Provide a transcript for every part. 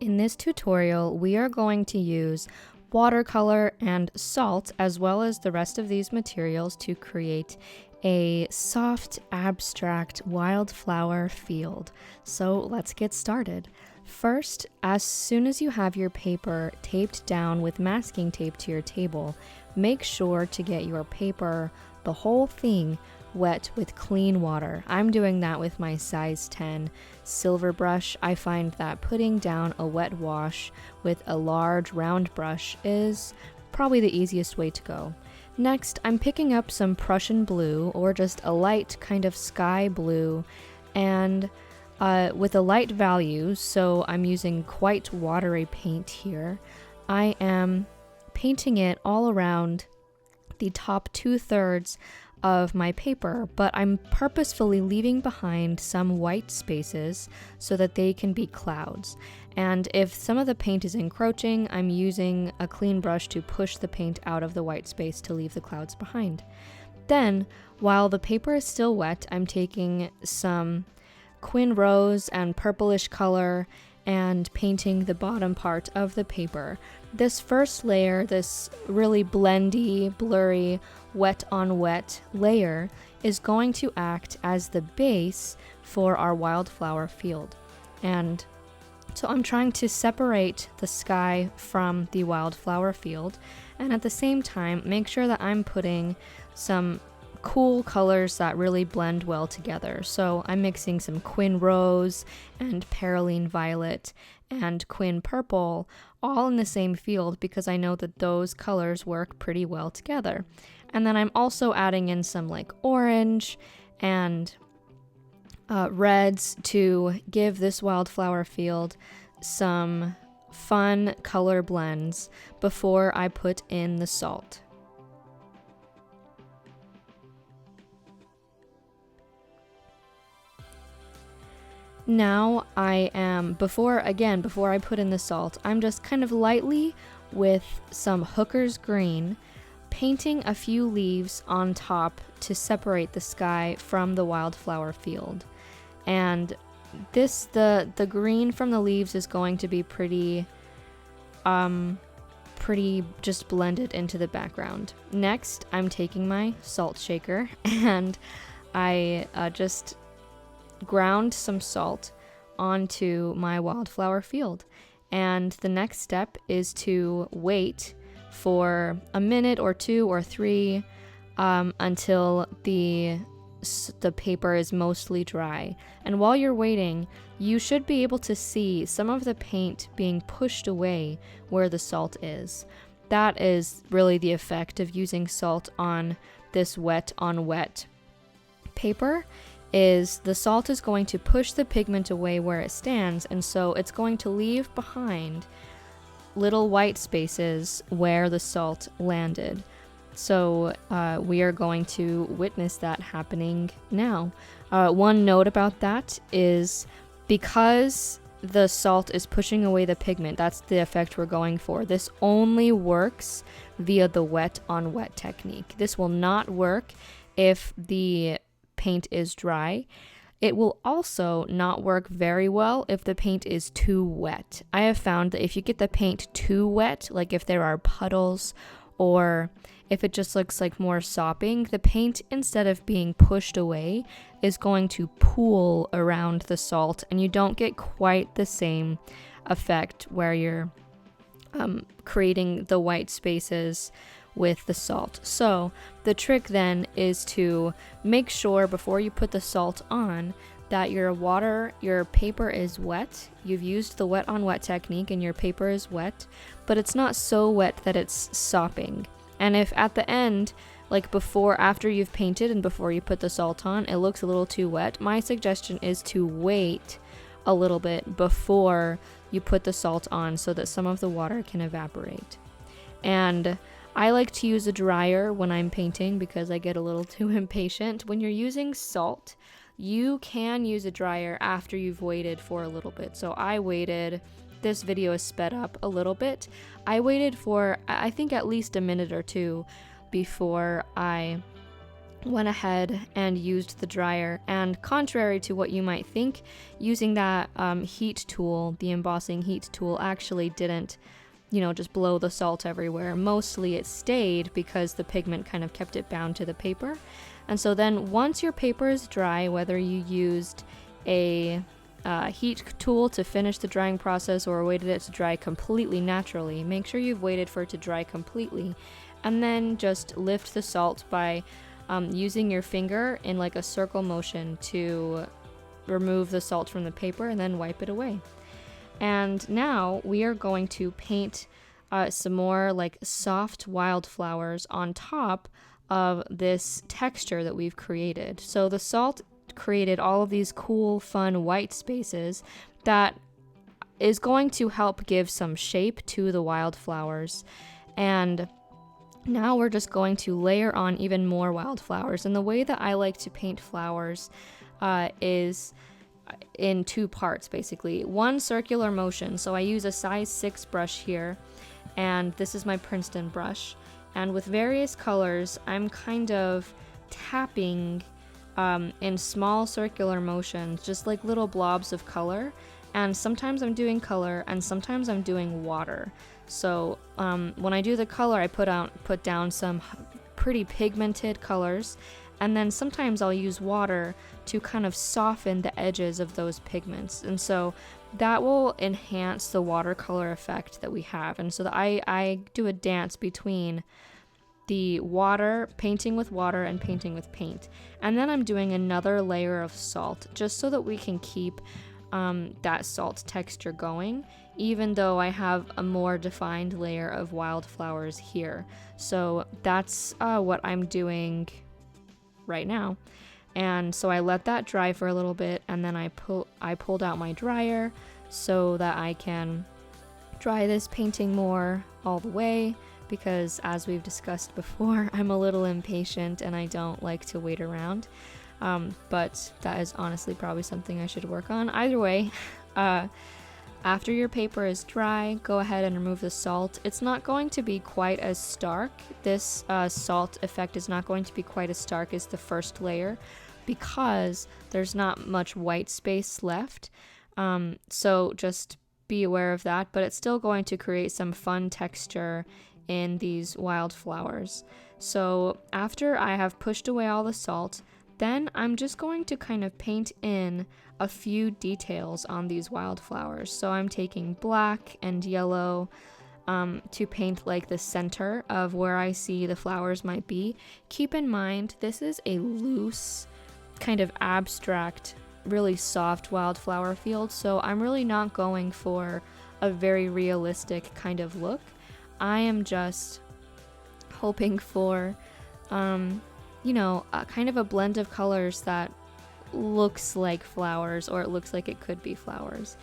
In this tutorial, we are going to use watercolor and salt as well as the rest of these materials to create a soft, abstract wildflower field. So let's get started. First, as soon as you have your paper taped down with masking tape to your table, make sure to get your paper, the whole thing, wet with clean water. I'm doing that with my size 10 silver brush. I find that putting down a wet wash with a large round brush is probably the easiest way to go. Next, I'm picking up some Prussian blue or just a light kind of sky blue and with a light value, so I'm using quite watery paint here. I am painting it all around the top 2/3 of my paper, but I'm purposefully leaving behind some white spaces so that they can be clouds. And if some of the paint is encroaching, I'm using a clean brush to push the paint out of the white space to leave the clouds behind. Then, while the paper is still wet, I'm taking some Quin Rose and purplish color and painting the bottom part of the paper. This first layer, this really blendy, blurry, wet on wet layer, is going to act as the base for our wildflower field. And so I'm trying to separate the sky from the wildflower field, and at the same time make sure that I'm putting some cool colors that really blend well together. So I'm mixing some Quin Rose and Perylene Violet and Quin Purple all in the same field because I know that those colors work pretty well together. And then I'm also adding in some like orange and reds to give this wildflower field some fun color blends before I put in the salt. Now I am, before I put in the salt, I'm just kind of lightly with some Hooker's green, painting a few leaves on top to separate the sky from the wildflower field. And the green from the leaves is going to be pretty just blended into the background. Next, I'm taking my salt shaker and I just ground some salt onto my wildflower field. And the next step is to wait for a minute or 2 or 3 until the paper is mostly dry. And while you're waiting, you should be able to see some of the paint being pushed away where the salt is. That is really the effect of using salt on this wet on wet paper, is the salt is going to push the pigment away where it stands, and so it's going to leave behind little white spaces where the salt landed. So we are going to witness that happening now. One note about that is because the salt is pushing away the pigment, that's the effect we're going for. This only works via the wet on wet technique. This will not work if the paint is dry. It will also not work very well if the paint is too wet. I have found that if you get the paint too wet, like if there are puddles or if it just looks like more sopping, the paint, instead of being pushed away, is going to pool around the salt, and you don't get quite the same effect where you're creating the white spaces with the salt. So the trick then is to make sure before you put the salt on that your paper is wet. You've used the wet on wet technique and your paper is wet, but it's not so wet that it's sopping. And if at the end, like after you've painted and before you put the salt on, it looks a little too wet, my suggestion is to wait a little bit before you put the salt on so that some of the water can evaporate. And I like to use a dryer when I'm painting because I get a little too impatient. When you're using salt, you can use a dryer after you've waited for a little bit. So I waited, this video is sped up a little bit. I waited for, I think, at least a minute or 2 before I went ahead and used the dryer, and contrary to what you might think, using that heat tool, the embossing heat tool, actually didn't, just blow the salt everywhere. Mostly it stayed because the pigment kind of kept it bound to the paper. And so then once your paper is dry, whether you used a heat tool to finish the drying process or waited it to dry completely naturally, make sure you've waited for it to dry completely, and then just lift the salt by using your finger in like a circle motion to remove the salt from the paper and then wipe it away. And now we are going to paint some more like soft wildflowers on top of this texture that we've created. So the salt created all of these cool, fun white spaces that is going to help give some shape to the wildflowers. And now we're just going to layer on even more wildflowers. And the way that I like to paint flowers is in two parts, basically. One circular motion. So I use a size 6 brush here, and this is my Princeton brush. And with various colors, I'm kind of tapping in small circular motions, just like little blobs of color. And sometimes I'm doing color, and sometimes I'm doing water. So when I do the color, I put down some pretty pigmented colors, and then sometimes I'll use water to kind of soften the edges of those pigments. And so that will enhance the watercolor effect that we have. And so I do a dance between the water, painting with water, and painting with paint. And then I'm doing another layer of salt, just so that we can keep that salt texture going, even though I have a more defined layer of wildflowers here. So that's what I'm doing right now. And so I let that dry for a little bit, and then I pulled out my dryer so that I can dry this painting more all the way, because as we've discussed before, I'm a little impatient and I don't like to wait around. But that is honestly probably something I should work on. Either way, after your paper is dry, go ahead and remove the salt. It's not going to be quite as stark. This salt effect is not going to be quite as stark as the first layer because there's not much white space left. So just be aware of that, but it's still going to create some fun texture in these wildflowers. So after I have pushed away all the salt, then I'm just going to kind of paint in a few details on these wildflowers. So I'm taking black and yellow to paint like the center of where I see the flowers might be. Keep in mind, this is a loose, kind of abstract, really soft wildflower field, so I'm really not going for a very realistic kind of look. I am just hoping for kind of a blend of colors that looks like flowers, or it looks like it could be flowers.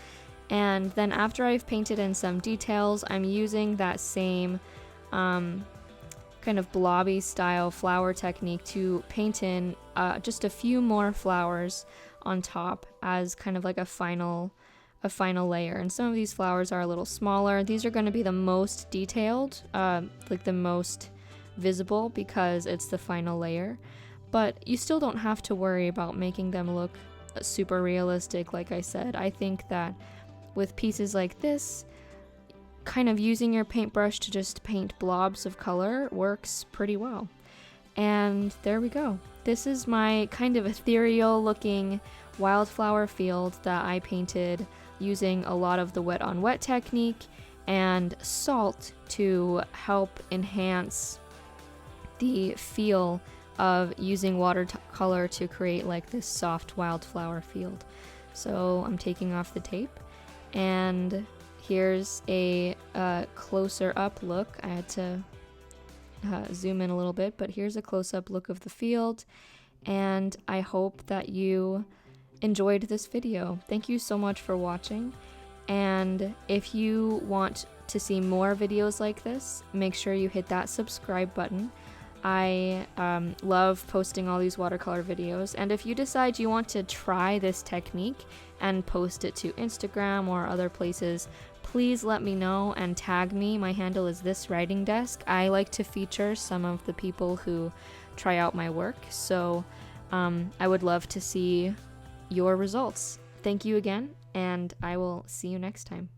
And then after I've painted in some details, I'm using that same kind of blobby style flower technique to paint in just a few more flowers on top as kind of like a final layer. And some of these flowers are a little smaller. These are going to be the most detailed, like the most visible, because it's the final layer. But you still don't have to worry about making them look super realistic. Like I said, I think that with pieces like this, kind of using your paintbrush to just paint blobs of color works pretty well. And there we go. This is my kind of ethereal looking wildflower field that I painted using a lot of the wet on wet technique and salt to help enhance the feel of using watercolor to create like this soft wildflower field. So I'm taking off the tape, and here's a closer up look. I had to zoom in a little bit, but here's a close-up look of the field, and I hope that you enjoyed this video. Thank you so much for watching, and if you want to see more videos like this, make sure you hit that subscribe button. I love posting all these watercolor videos, and if you decide you want to try this technique and post it to Instagram or other places, please let me know and tag me. My handle is thiswritingdesk. I like to feature some of the people who try out my work. So I would love to see your results. Thank you again, and I will see you next time.